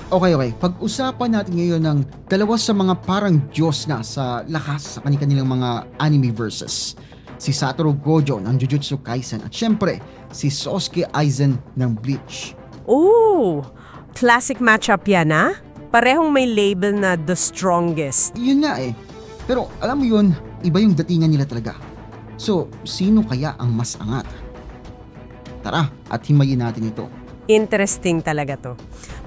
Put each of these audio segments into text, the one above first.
Okay. Pag-usapan natin ngayon ng dalawa sa mga parang Diyos na sa lakas sa kanilang mga anime verses. Si Satoru Gojo ng Jujutsu Kaisen at syempre, si Sasuke Aizen ng Bleach. Ooh, classic matchup yan ah. Parehong may label na the strongest. Yun nga eh. Pero alam mo yun, iba yung datingan nila talaga. So, sino kaya ang mas angat? Tara, at himayin natin ito. Interesting talaga to.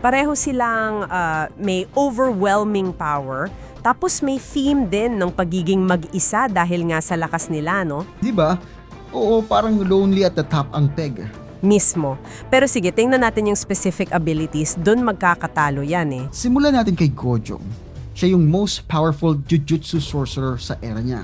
Pareho silang may overwhelming power, tapos may theme din ng pagiging mag-isa dahil nga sa lakas nila, no? Di ba? Oo, parang lonely at the top ang peg. Mismo. Pero sige, tingnan natin yung specific abilities, dun magkakatalo yan eh. Simulan natin kay Gojo. Siya yung most powerful Jujutsu sorcerer sa era niya.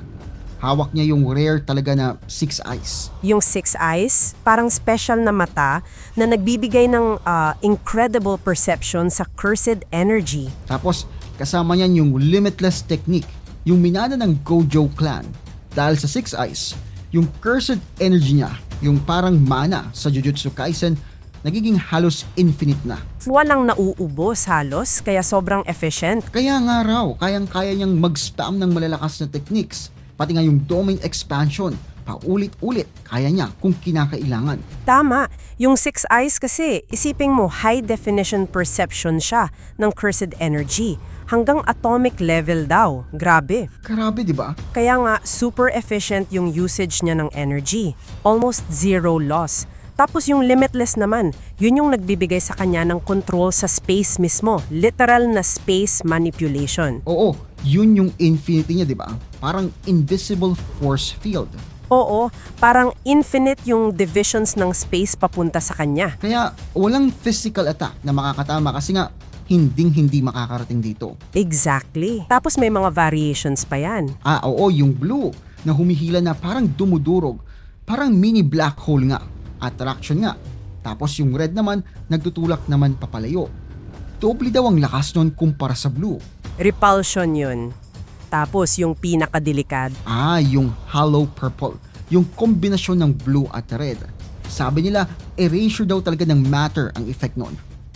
Hawak niya yung rare talaga na Six Eyes. Yung Six Eyes, parang special na mata na nagbibigay ng incredible perception sa cursed energy. Tapos, kasama niyan yung Limitless Technique, yung minana ng Gojo clan. Dahil sa Six Eyes, yung cursed energy niya, yung parang mana sa Jujutsu Kaisen, nagiging halos infinite na. Walang nauubos halos, kaya sobrang efficient. Kaya nga raw, kayang-kaya niyang mag-spam ng malalakas na techniques. Pati nga yung domain expansion, paulit-ulit, kaya niya kung kinakailangan. Tama. Yung Six Eyes kasi, isipin mo, high definition perception siya ng cursed energy. Hanggang atomic level daw. Grabe. Grabe, di ba? Kaya nga, super efficient yung usage niya ng energy. Almost zero loss. Tapos yung limitless naman, yun yung nagbibigay sa kanya ng control sa space mismo. Literal na space manipulation. Oo, yun yung infinity niya, di ba? Parang invisible force field. Oo, parang infinite yung divisions ng space papunta sa kanya. Kaya walang physical attack na makakatama kasi nga hinding-hindi makakarating dito. Exactly. Tapos may mga variations pa yan. Oo, yung blue na humihila na parang dumudurog. Parang mini black hole nga. Attraction nga. Tapos yung red naman, nagtutulak naman papalayo. Doble daw ang lakas nun kumpara sa blue. Repulsion yun. Tapos yung pinakadelikad. Yung hollow purple. Yung kombinasyon ng blue at red. Sabi nila, erasure daw talaga ng matter ang effect nun.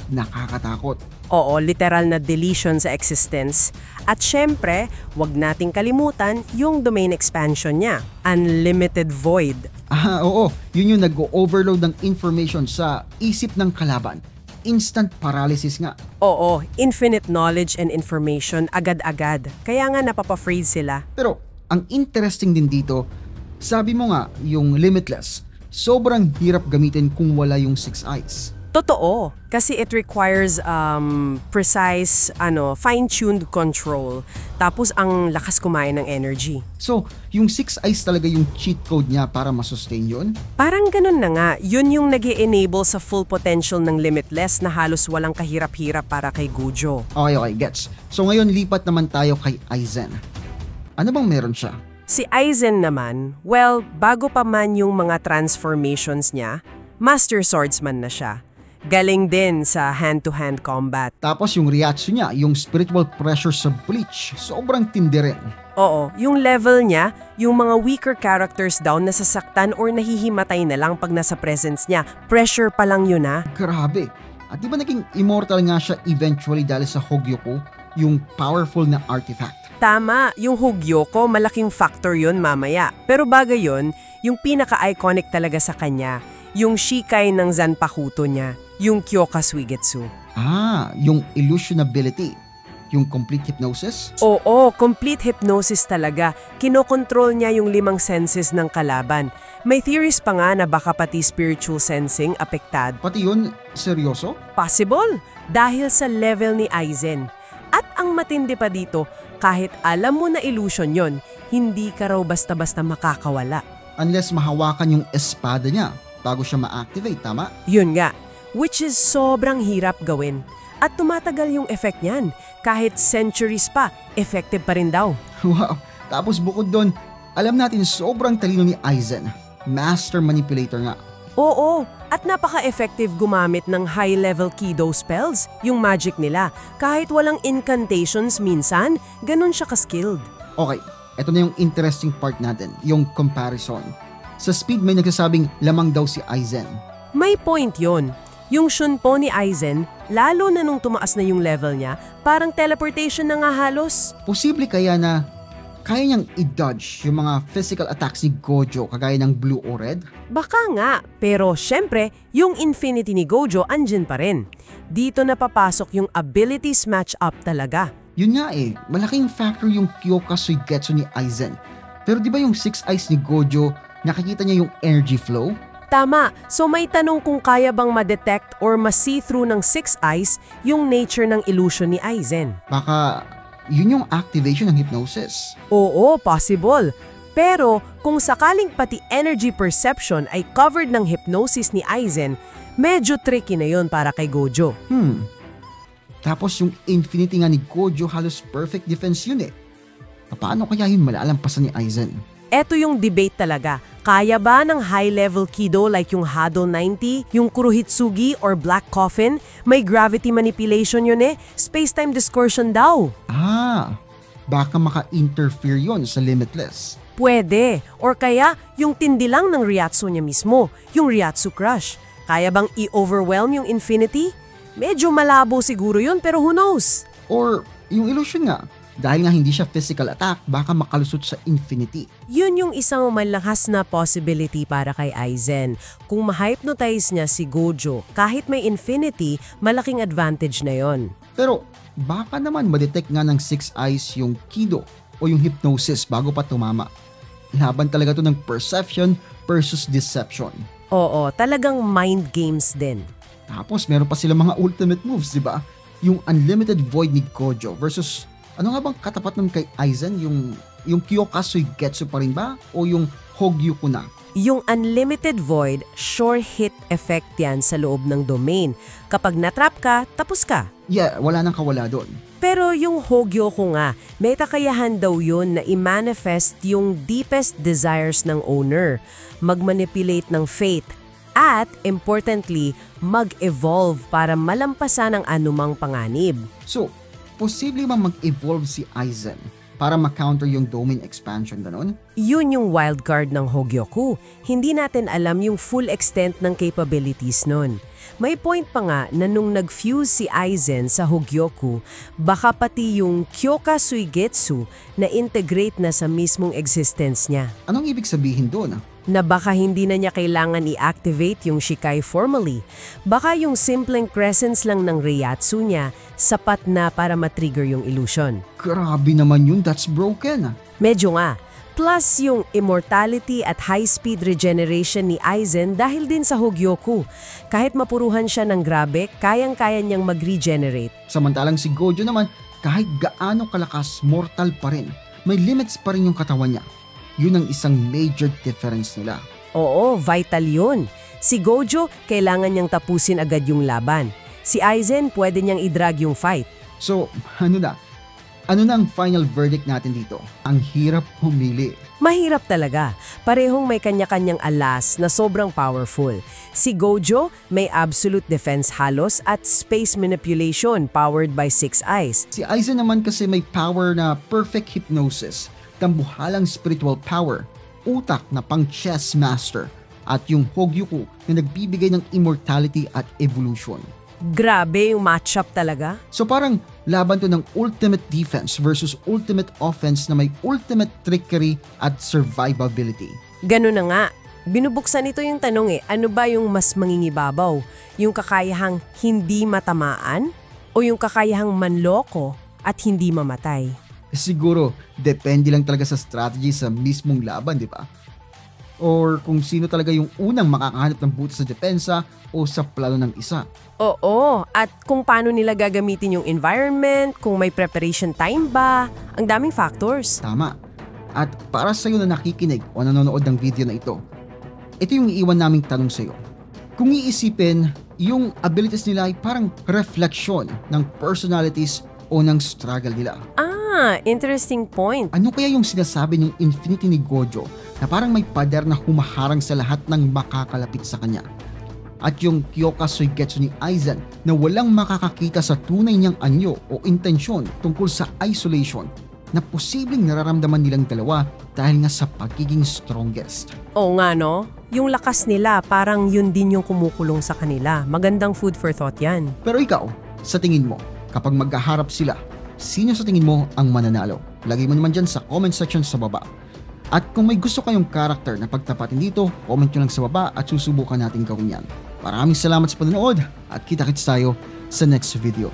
Nakakatakot. Oo, literal na deletion sa existence. At syempre, wag nating kalimutan yung domain expansion niya. Unlimited void. Oo. Yun yung nag-overload ng information sa isip ng kalaban. Instant paralysis nga. Oo, infinite knowledge and information agad-agad. Kaya nga napapa-freeze sila. Pero, ang interesting din dito, sabi mo nga, yung limitless, sobrang hirap gamitin kung wala yung Six Eyes. Totoo, kasi it requires precise, fine-tuned control. Tapos ang lakas kumain ng energy. So, yung Six Eyes talaga yung cheat code niya para masustain yun? Parang ganun na nga, yun yung nag-e-enable sa full potential ng limitless na halos walang kahirap-hirap para kay Gojo. Okay, gets. So ngayon lipat naman tayo kay Aizen. Ano bang meron siya? Si Aizen naman, well, bago pa man yung mga transformations niya, Master Swordsman na siya. Galing din sa hand-to-hand combat. Tapos yung Ryatsu niya, yung spiritual pressure sa Bleach, sobrang tindi rin. Oo, yung level niya, yung mga weaker characters daw nasasaktan or nahihimatay na lang pag nasa presence niya. Pressure pa lang yun ah. Grabe. At di ba naging immortal nga siya eventually dahil sa Hogyoku, yung powerful na artifact? Tama, yung Hogyoko, malaking factor yun mamaya. Pero bagay yun, yung pinaka-iconic talaga sa kanya, yung Shikai ng Zanpakuto niya, yung Kyoka Suigetsu. Yung illusionability, yung complete hypnosis? Oo, complete hypnosis talaga. Kinokontrol niya yung 5 senses ng kalaban. May theories pa nga na baka pati spiritual sensing apektado. Pati yun, seryoso? Possible, dahil sa level ni Aizen. At ang matindi pa dito, kahit alam mo na illusion yon, hindi ka raw basta-basta makakawala. Unless mahawakan yung espada niya bago siya ma-activate, tama? Yun nga, which is sobrang hirap gawin. At tumatagal yung effect niyan. Kahit centuries pa, effective pa rin daw. Wow! Tapos bukod doon, alam natin sobrang talino ni Aizen. Master manipulator nga. Oo, at napaka-effective gumamit ng high-level Kido spells, yung magic nila. Kahit walang incantations minsan, ganun siya ka-skilled. Okay, eto na yung interesting part natin, yung comparison. Sa speed may nagsasabing lamang daw si Aizen. May point yon. Yung Shunpo ni Aizen, Lalo na nung tumaas na yung level niya, parang teleportation na nga halos. Posible kaya na kaya niyang i-dodge yung mga physical attacks ni Gojo kagaya ng blue o red? Baka nga, pero syempre, yung Infinity ni Gojo andyan pa rin. Dito na papasok yung abilities match up talaga. Yun nga malaking factor yung Kyoka Suigetsu ni Aizen. Pero di ba yung Six Eyes ni Gojo, nakikita niya yung energy flow? Tama, so may tanong kung kaya bang ma-detect or ma-see-through ng Six Eyes yung nature ng illusion ni Aizen. Baka yun yung activation ng hypnosis. Oo, possible. Pero kung sakaling pati energy perception ay covered ng hypnosis ni Aizen, medyo tricky na yon para kay Gojo. Tapos yung Infinity nga ni Gojo halos perfect defense yun Paano kaya yun malalampasan ni Aizen? Eto yung debate talaga. Kaya ba ng high-level Kido like yung Hado 90, yung Kurohitsugi or Black Coffin? May gravity manipulation yun Space-time distortion daw. Baka maka-interfere yon sa Limitless. Pwede. Or kaya yung tindi lang ng Ryatsu niya mismo, yung Ryatsu Crush. Kaya bang i-overwhelm yung Infinity? Medyo malabo siguro yun pero who knows? Or yung illusion nga. Dahil nga hindi siya physical attack, baka makalusot sa Infinity. Yun yung isang malakas na possibility para kay Aizen. Kung ma-hypnotize niya si Gojo, kahit may Infinity, malaking advantage na yon. Pero baka naman ma-detect nga ng Six Eyes yung Kido o yung hypnosis bago pa tumama. Laban talaga to ng perception versus deception. Oo, talagang mind games din. Tapos meron pa sila mga ultimate moves, di ba? Yung Unlimited Void ni Gojo versus ano nga bang katapat nun kay Aizen? Yung Kyoka Suigetsu pa rin ba? O yung Hogyuku na? Yung Unlimited Void, sure hit effect yan sa loob ng domain. Kapag natrap ka, tapos ka. Yeah, wala nang kawala doon. Pero yung Hogyuku nga, may kakayahan daw yun na i-manifest yung deepest desires ng owner, mag-manipulate ng fate, at importantly, mag-evolve para malampasan ang anumang panganib. So, posible bang mag-evolve si Aizen para ma-counter yung domain expansion ganon? Yun yung wildcard ng Hogyoku. Hindi natin alam yung full extent ng capabilities nun. May point pa nga na nung nag-fuse si Aizen sa Hogyoku, baka pati yung Kyoka Suigetsu na integrate na sa mismong existence niya. Anong ibig sabihin doon? Na baka hindi na niya kailangan i-activate yung Shikai formally. Baka yung simpleng presence lang ng Reiatsu niya sapat na para matrigger yung illusion. Grabe naman yun, that's broken. Medyo nga. Plus yung immortality at high-speed regeneration ni Aizen dahil din sa Hogyoku. Kahit mapuruhan siya ng grabe, kayang-kaya niyang mag-regenerate. Samantalang si Gojo naman, kahit gaano kalakas, mortal pa rin. May limits pa rin yung katawan niya. Yun ang isang major difference nila. Oo, vital yun. Si Gojo, kailangan niyang tapusin agad yung laban. Si Aizen, pwede niyang i-drag yung fight. So, ano na? Ano na ang final verdict natin dito? Ang hirap pumili. Mahirap talaga. Parehong may kanya-kanyang alas na sobrang powerful. Si Gojo, may absolute defense halos at space manipulation powered by Six Eyes. Si Aizen naman kasi may power na perfect hypnosis, tambuhalang spiritual power, utak na pang chess master, at yung Hogyuku na nagbibigay ng immortality at evolution. Grabe yung matchup talaga. So parang laban to ng ultimate defense versus ultimate offense na may ultimate trickery at survivability. Ganun na nga. Binubuksan nito yung tanong ano ba yung mas mangingibabaw? Yung kakayahang hindi matamaan? O yung kakayahang manloko at hindi mamatay? Siguro, depende lang talaga sa strategy sa mismong laban, di ba? Or kung sino talaga yung unang makakahanap ng buti sa depensa o sa plano ng isa. Oo, at kung paano nila gagamitin yung environment, kung may preparation time ba, ang daming factors. Tama. At para sa'yo na nakikinig o nanonood ng video na ito yung iiwan naming tanong sa'yo. Kung iisipin, yung abilities nila ay parang refleksyon ng personalities o ng struggle nila. Interesting point. Ano kaya yung sinasabi ng Infinity ni Gojo na parang may pader na humaharang sa lahat ng makakalapit sa kanya? At yung Kyoka Suigetsu ni Aizen na walang makakakita sa tunay niyang anyo o intensyon tungkol sa isolation na posibleng nararamdaman nilang dalawa dahil nga sa pagiging strongest. Oo nga no, Yung lakas nila, parang yun din yung kumukulong sa kanila. Magandang food for thought yan. Pero ikaw, sa tingin mo, kapag magkaharap sila, sino sa tingin mo ang mananalo? Lagay mo naman dyan sa comment section sa baba. At kung may gusto kayong karakter na pagtapatin dito, comment nyo lang sa baba at susubukan natin gawin yan. Maraming salamat sa panonood at kita-kits tayo sa next video.